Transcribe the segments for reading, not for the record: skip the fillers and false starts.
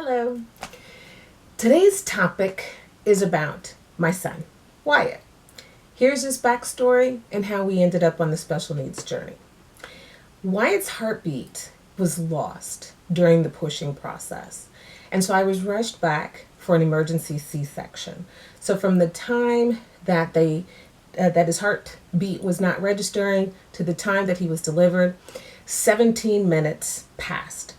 Hello. Today's topic is about my son, Wyatt. Here's his backstory and how we ended up on the special needs journey. Wyatt's heartbeat was lost during the pushing process, and so I was rushed back for an emergency C-section. So from the time that that his heartbeat was not registering to the time that he was delivered, 17 minutes passed.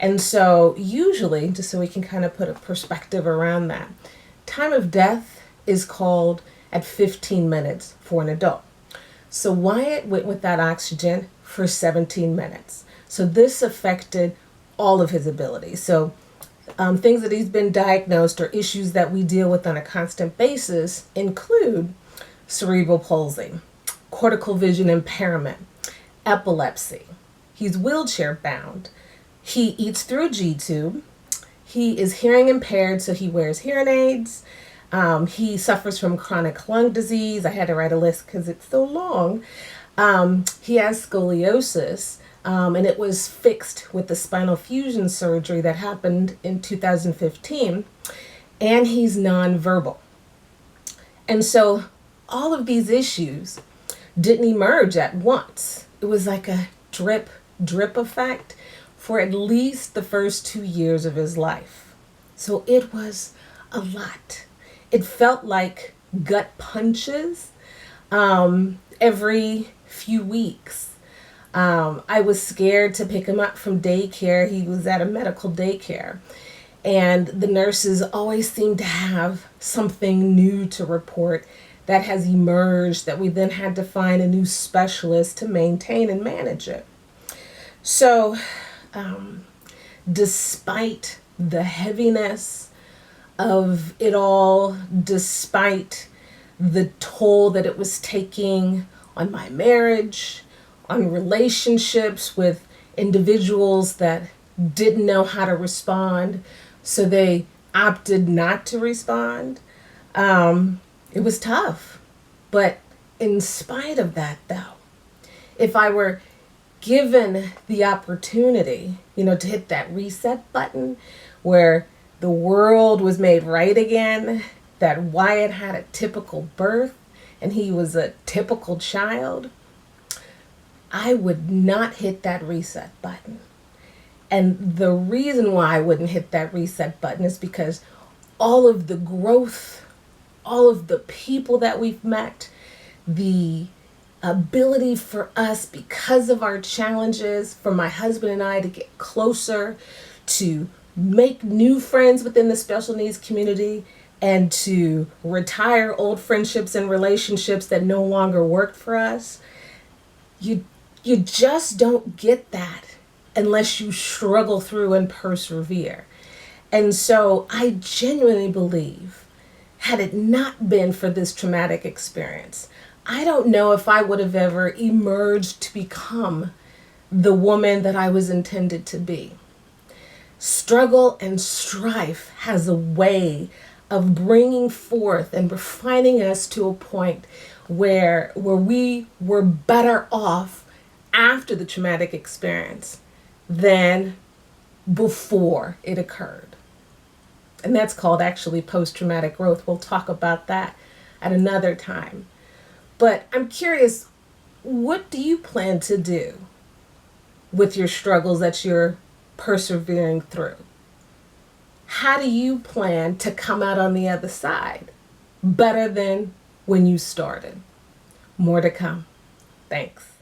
And so usually, just so we can kind of put a perspective around that, time of death is called at 15 minutes for an adult. So Wyatt went with that oxygen for 17 minutes. So this affected all of his abilities. So things that he's been diagnosed or issues that we deal with on a constant basis include cerebral palsy, cortical vision impairment, epilepsy. He's wheelchair bound. He eats through a G-tube. He is hearing impaired, so he wears hearing aids. He suffers from chronic lung disease. I had to write a list because it's so long. He has scoliosis, and it was fixed with the spinal fusion surgery that happened in 2015. And he's nonverbal. And so all of these issues didn't emerge at once. It was like a drip effect for at least the first 2 years of his life. So it was a lot. It felt like gut punches every few weeks. I was scared to pick him up from daycare. He was at a medical daycare. And the nurses always seemed to have something new to report that has emerged that we then had to find a new specialist to maintain and manage it. So despite the heaviness of it all, despite the toll that it was taking on my marriage, on relationships with individuals that didn't know how to respond, so they opted not to respond, it was tough. But in spite of that, though, if I were given the opportunity, to hit that reset button where the world was made right again, that Wyatt had a typical birth and he was a typical child, I would not hit that reset button. And the reason why I wouldn't hit that reset button is because all of the growth, all of the people that we've met, the ability for us, because of our challenges, for my husband and I to get closer, to make new friends within the special needs community, and to retire old friendships and relationships that no longer worked for us. You just don't get that unless you struggle through and persevere. And so I genuinely believe, had it not been for this traumatic experience, I don't know if I would have ever emerged to become the woman that I was intended to be. Struggle and strife has a way of bringing forth and refining us to a point where we were better off after the traumatic experience than before it occurred. And that's called actually post-traumatic growth. We'll talk about that at another time. But I'm curious, what do you plan to do with your struggles that you're persevering through? How do you plan to come out on the other side better than when you started? More to come. Thanks.